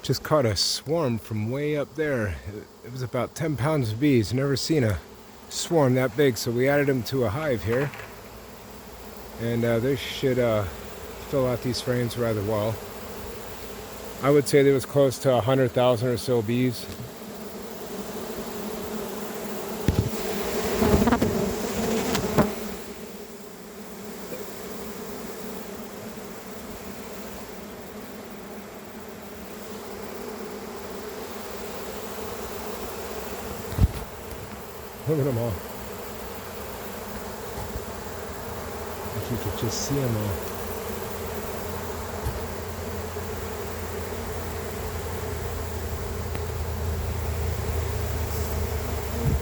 Just caught a swarm from way up there. It was about 10 pounds of bees. Never seen a swarm that big, so we added them to a hive here. And they should fill out these frames rather well. I would say there was close to 100,000 or so bees. Look at them all. If you could just see them all.